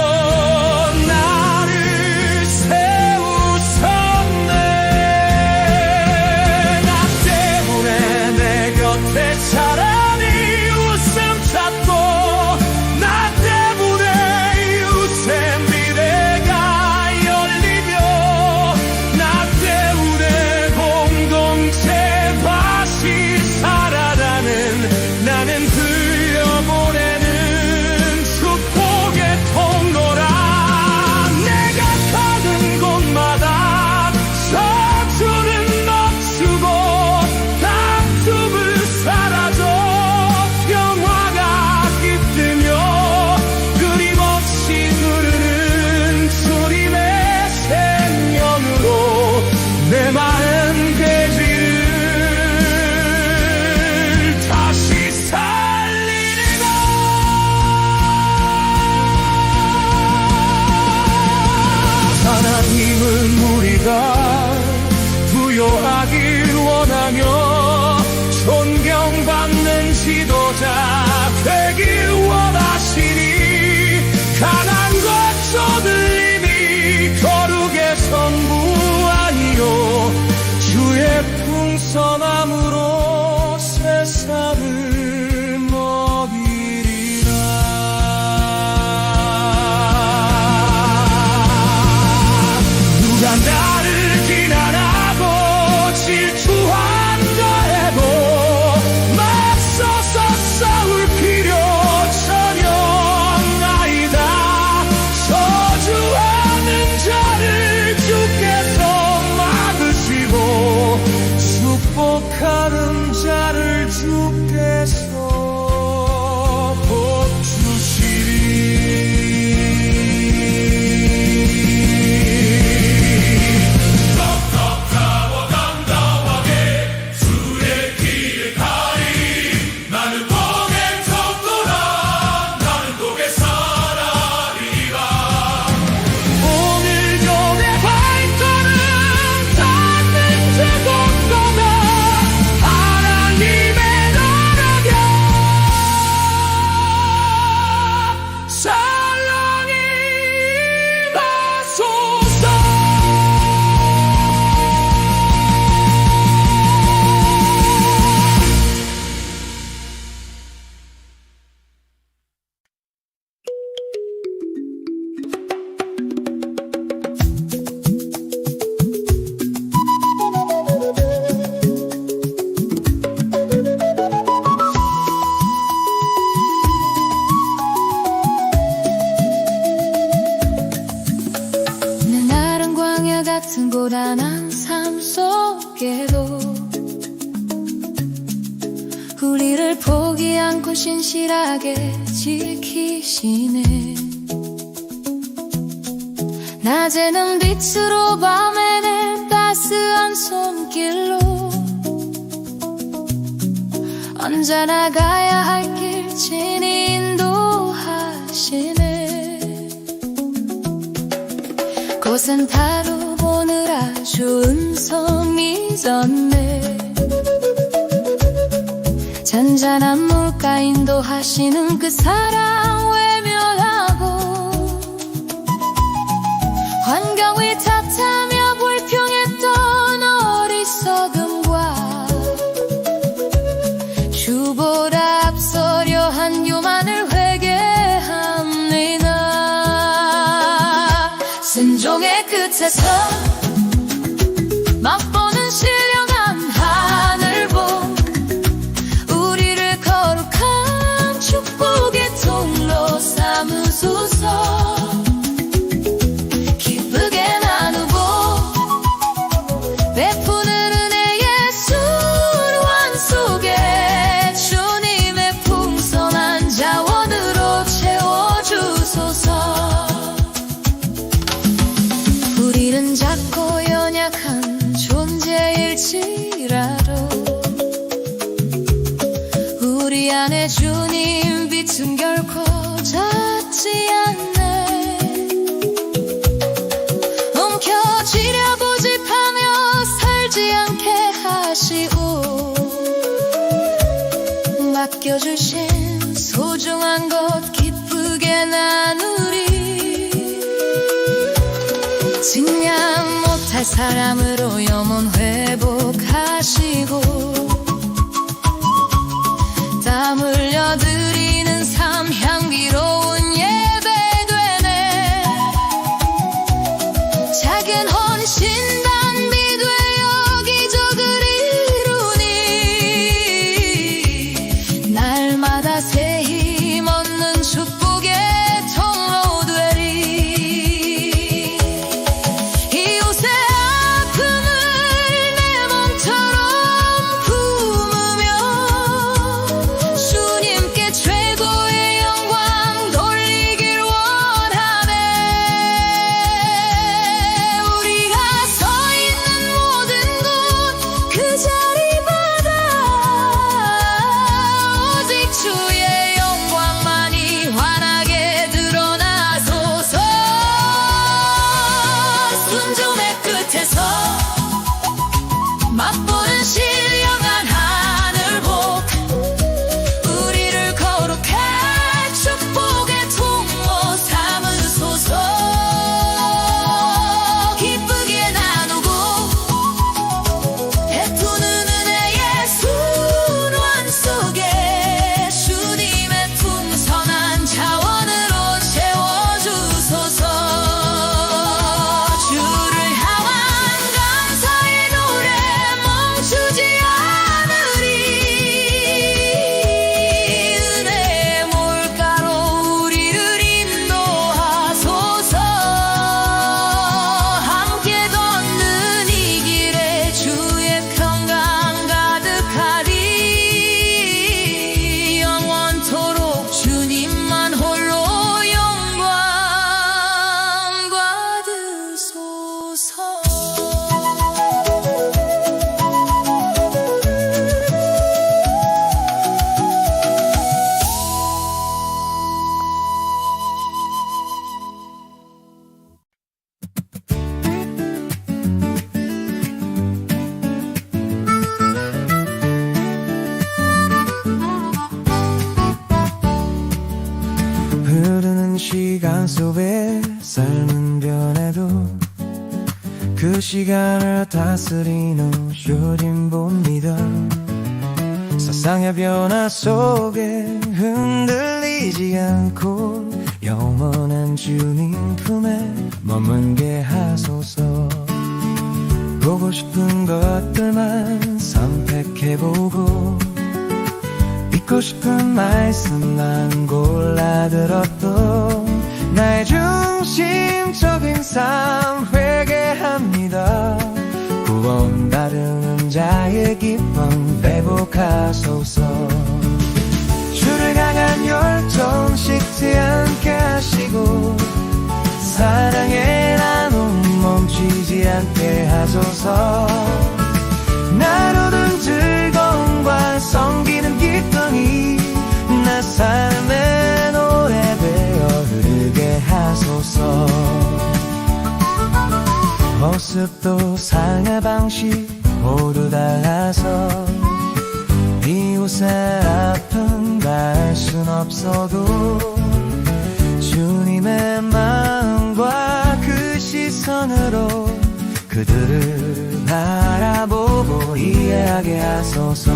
사람이 웃음 찾고 나 때문에 이웃의 미래가 열리며 나 때문에 공동체 다시 살아나는 나는 들려보내는 축복의 통로라. 내가 가는 곳마다 저주는 멈추고 다툼을 사라져 평화가 깃들며 끊임없이 흐르는 주님의 생명으로 내 마음 괴지를 다시 살리리라. 하나님은 우리가 부요하길 원하며 존경받는 지도자 되길 원하시니 가난 것조들 이미 거룩의 성부 아니요 주의 풍성함으로 세상을 먹이리라. 누가 나를 비난하고 질투한다 해도 맞서서 싸울 필요 전혀 없나이다. 저주하는 자를 주께서 막으시고 축복하는 자를 주께서 복 주시리. 같은 고단한 삶 속에도 우리를 포기 않고 신실하게 지키시네. 낮에는 빛으로 밤에는 따스한 손길로 언제나 가야 할 길 친히 인도하시네. 곳은 다루 보느라 좋은 섬이 졌네. 잔잔한 물가 인도하시는 그 사랑 외면하고 환경이 탓하며 불평했던 어리석음과 주보다 앞서려 한 교만을 회개합니다. 순종의 끝에서 맛보는 신령한 하늘 보 몰라도 우리 안에 주님 빛은 결코 젖지 않네. 움켜쥐려 고집하며 살지 않게 하시고 맡겨주신 소중한 것 기쁘게 나누리. 직량 못할 사람으로 영혼 회복하시고 땀 흘려 드리는 삶 향기로운 예배 되네. 작은 헌신 단비 돼 여기저기 이루니 날마다 새 힘 얻는 축복의 통로 되리. 이웃의 아픔을 내 몸처럼 품으며 주님께 최고의 영광 돌리길 원하네. 우리가 서 있는 모든 곳 그 자리마다 오직 주의 영광만이 환하게 드러나소서. 순종의 끝에서 맛보는 신령한 하늘복 우리를 거룩해 축복의 통로 삼으소서. 기쁘게 나누고 베푸는 은혜의 순환 속에 주님의 풍성한 자원으로 채워주소서. 주를 향한 감사의 노래 멈추지 않으리. 은혜의 물가로 우리를 인도하소서. 함께 걷는 이 길에 주의 평강 가득하리. 영원토록 주님만 홀로 영광 받으소서. 흐르는 시간 속에 삶은 변해도 그 시간을 다스리는 주님 봅니다. 세상의 변화 속에 흔들리지 않고 영원한 주님 품에 머물게 하소서. 보고 싶은 것들만 선택해보고 믿고 싶은 말씀만 골라 들었던 나의 중심적인 삶 회개합니다. 구원받은 자의 기쁨 회복하소서. 주를 향한 열정 식지 않게 하시고 사랑의 나눔 멈추지 않게 하소서. 나로든 즐거움과 섬기는 기쁨이 나 삶의 노래 되어 흐르게 하소서. 모습도 상의 방식 모두 달라서 이웃의 아픔 갈 순 없어도 주님의 마음과 그 시선으로 그들을 바라보고 이해하게 하소서.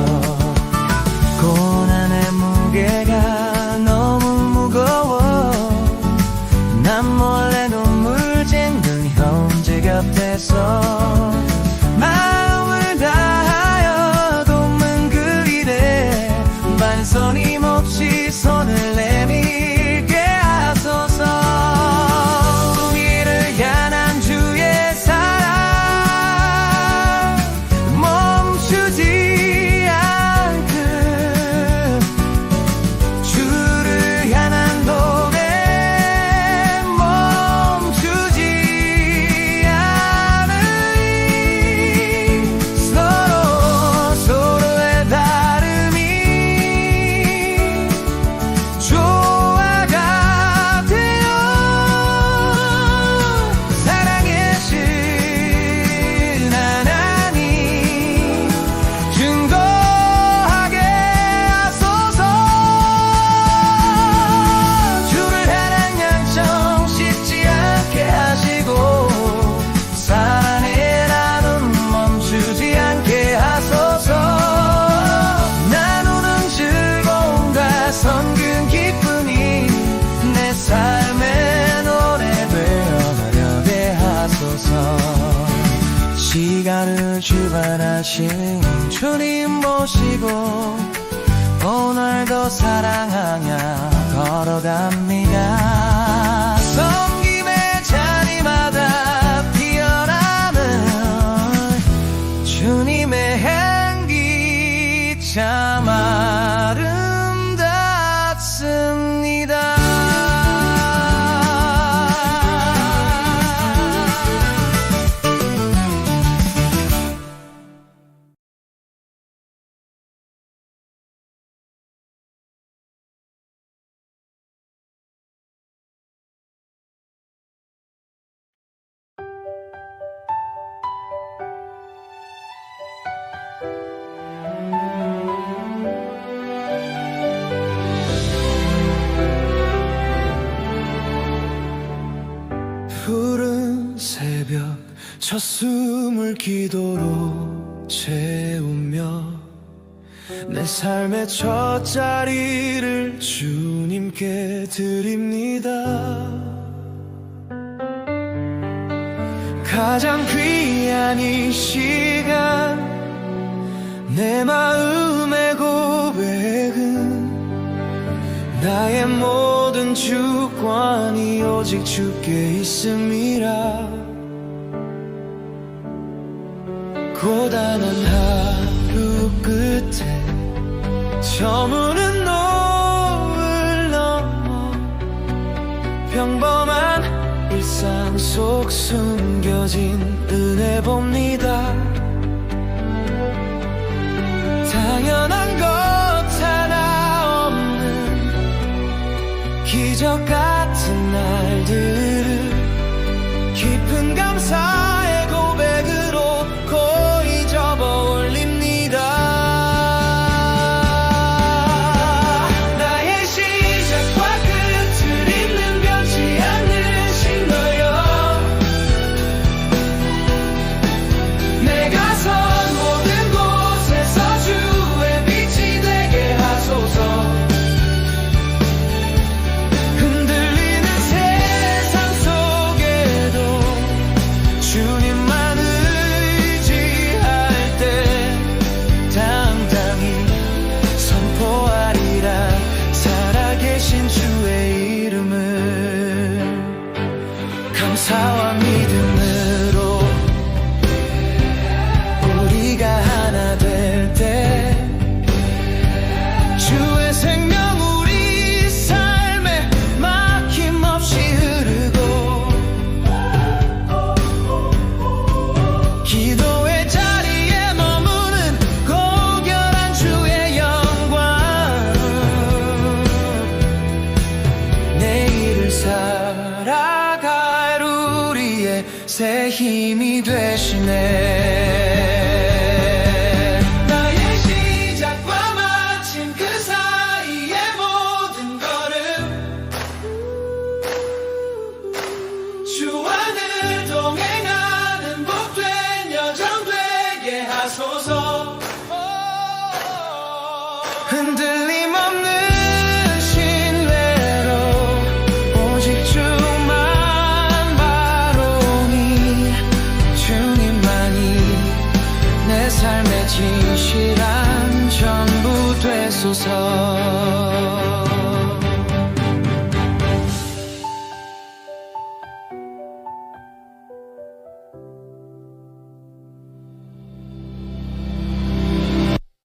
고난의 무게가 너무 무거워 난 몰래 눈물 쟁는 형제 곁에서 마음을 다하여 돕는 그 일에 반선임 없이 손을 내밀게 하소서. 우리를 향한 주의 사랑 멈추지 않고 삶을 주관하신 주님 모시고 오늘도 사랑하며 걸어갑니다. 섬김의 자리마다 피어나는 주님의 향기 참 아름답습니다. 푸른 새벽 첫 숨을 기도로 채우며 내 삶의 첫 자리를 주님께 드립니다. 가장 귀한 이 시간 내 마음의 고백은 나의 모든 주권이 오직 주께 있음이라. 고단한 하루 끝에 저무는 노을 넘어 평범한 일상 속 숨겨진 은혜 봅니다. 당연한 것 하나 없는 기적 같은 날들을 깊은 감사의 고백으로 고이 접어 올립니다. 나의 시작과 끝을 잇는 변치 않는 신호여, 내가 선 모든 곳에서 주의 빛이 되게 하소서. 감사와 믿음으로 우리가 하나 될 때 주의 생명 우리 삶에 막힘없이 흐르고 기도의 자리에 머무는 고결한 주의 영광 내일을 살아갈 우리의 새 힘이 되시네. 나의 시작과 마침 그 사이의 모든 걸음 주와 늘 동행하는 복된 여정 되게 하소서. 흔들